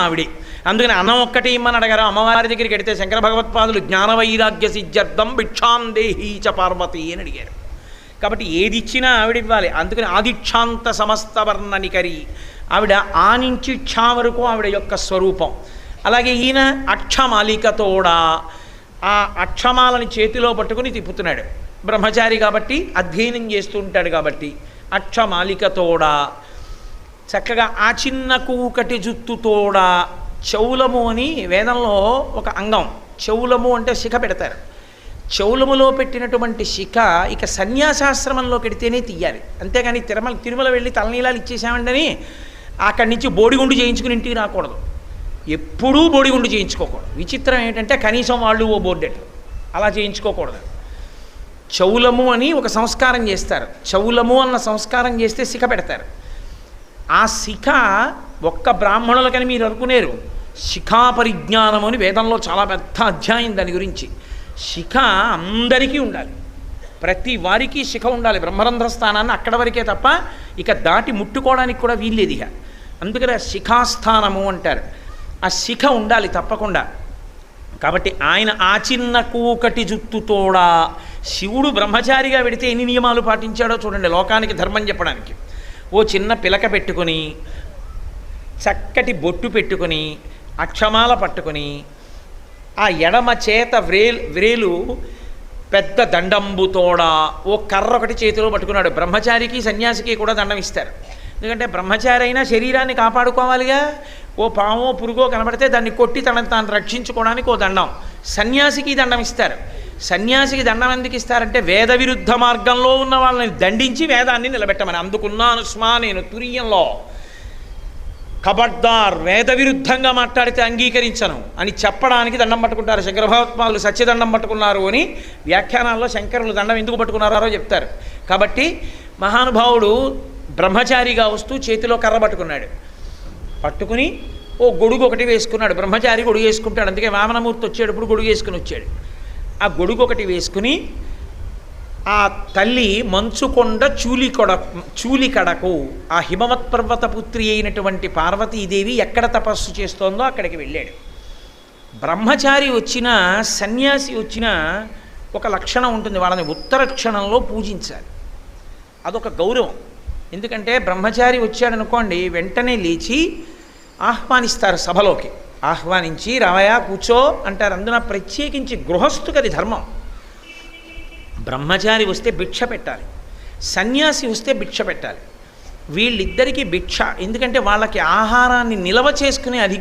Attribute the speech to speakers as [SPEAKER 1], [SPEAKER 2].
[SPEAKER 1] ఆవిడే. అందుకని అన్నం ఒక్కటి ఇమ్మని అడగారు. అమ్మవారి దగ్గరికి వెడితే శంకర భగవత్పాదులు జ్ఞానవైరాగ్య సిద్ధ్యర్థం భిక్షాం దేహీ చ పార్వతి అని అడిగారు. కాబట్టి ఏది ఇచ్చినా ఆవిడ ఇవ్వాలి. అందుకని ఆదిక్షాంత సమస్త వర్ణనికరి, ఆవిడ ఆ నుంచి క్షా వరకు ఆవిడ యొక్క స్వరూపం. అలాగే ఈయన అక్షమాలికతోడా, ఆ అక్షమాలని చేతిలో పట్టుకుని తిప్పుతున్నాడు. బ్రహ్మచారి కాబట్టి అధ్యయనం చేస్తూ ఉంటాడు కాబట్టి అక్షమాలికతోడా, చక్కగా ఆ చిన్న కూకటి జుత్తుతోడా. చౌలము అని వేదంలో ఒక అంగం. చౌలము అంటే శిఖ పెడతారు. చౌలములో పెట్టినటువంటి శిఖ ఇక సన్యాసాశ్రమంలో పెడితేనే తీయాలి. అంతేగాని తిరుమల వెళ్ళి తలనీలాలు ఇచ్చేసామండని అక్కడి నుంచి బోడిగుండు చేయించుకుని ఇంటికి రాకూడదు. ఎప్పుడూ బోడిగుండు చేయించుకోకూడదు. విచిత్రం ఏంటంటే కనీసం వాళ్ళు ఓ బోర్డెట్ అలా చేయించుకోకూడదు. చౌలము అని ఒక సంస్కారం చేస్తారు. చౌలము అన్న సంస్కారం చేస్తే శిఖ పెడతారు. ఆ శిఖ ఒక్క బ్రాహ్మణులకని మీరు అనుకునేరు. శిఖా పరిజ్ఞానము అని వేదంలో చాలా పెద్ద అధ్యాయం దాని గురించి. శిఖ అందరికీ ఉండాలి, ప్రతి వారికి శిఖ ఉండాలి. బ్రహ్మరంధ్ర స్థానాన్ని అక్కడ వరకే తప్ప ఇక దాటి ముట్టుకోవడానికి కూడా వీల్లేదు ఇక. అందుకని ఆ శిఖాస్థానము అంటారు. ఆ శిఖ ఉండాలి తప్పకుండా. కాబట్టి ఆయన ఆ చిన్న కూకటి జుత్తుతోడా, శివుడు బ్రహ్మచారిగా పెడితే ఎన్ని నియమాలు పాటించాడో చూడండి లోకానికి ధర్మం చెప్పడానికి. ఓ చిన్న పిలక పెట్టుకొని, చక్కటి బొట్టు పెట్టుకొని, అక్షమాల పట్టుకొని, ఆ ఎడమ చేత వ్రేలు పెద్ద దండంబుతోడా, ఓ కర్ర ఒకటి చేతిలో పట్టుకున్నాడు. బ్రహ్మచారికి సన్యాసికి కూడా దండం ఇస్తారు. ఎందుకంటే బ్రహ్మచారి అయినా శరీరాన్ని కాపాడుకోవాలిగా. ఓ పామో పురుగో కనబడితే దాన్ని కొట్టి తనను తాను రక్షించుకోవడానికి ఓ దండం. సన్యాసికి దండం ఇస్తారు. సన్యాసికి దండం ఎందుకు ఇస్తారంటే వేద విరుద్ధ మార్గంలో ఉన్న వాళ్ళని దండించి వేదాన్ని నిలబెట్టమని. అందుకున్నాను స్మా నేను తురియంలో ఖబర్దార్, వేద విరుద్ధంగా మాట్లాడితే అంగీకరించను అని చెప్పడానికి దండం పట్టుకుంటారు. శంకర భగవత్పాదులు సత్యదండం పట్టుకున్నారు అని వ్యాఖ్యానాల్లో శంకరులు దండం ఎందుకు పట్టుకున్నారో చెప్తారు. కాబట్టి మహానుభావుడు బ్రహ్మచారిగా వస్తూ చేతిలో కర్ర పట్టుకున్నాడు. పట్టుకుని ఓ గొడుగు ఒకటి వేసుకున్నాడు. బ్రహ్మచారి గొడుగు వేసుకుంటాడు. అందుకే వామనమూర్తి వచ్చేటప్పుడు గొడుగు వేసుకుని వచ్చాడు. ఆ గొడుగు ఒకటి వేసుకుని ఆ తల్లి మంచుకొండ చూలికడకు, ఆ హిమవత్ పర్వత పుత్రి అయినటువంటి పార్వతీదేవి ఎక్కడ తపస్సు చేస్తోందో అక్కడికి వెళ్ళాడు. బ్రహ్మచారి వచ్చినా సన్యాసి వచ్చినా ఒక లక్షణం ఉంటుంది, వాళ్ళని ఉత్తర క్షణంలో పూజించాలి. అదొక గౌరవం. ఎందుకంటే బ్రహ్మచారి వచ్చాడనుకోండి వెంటనే లేచి ఆహ్వానిస్తారు సభలోకి. ఆహ్వానించి రావయా కూర్చో అంటారు. అందున ప్రత్యేకించి గృహస్థుకి అది ధర్మం. బ్రహ్మచారి వస్తే భిక్ష పెట్టాలి, సన్యాసి వస్తే భిక్ష పెట్టాలి. వీళ్ళిద్దరికీ భిక్ష. ఎందుకంటే వాళ్ళకి ఆహారాన్ని నిల్వ చేసుకునే అధికారం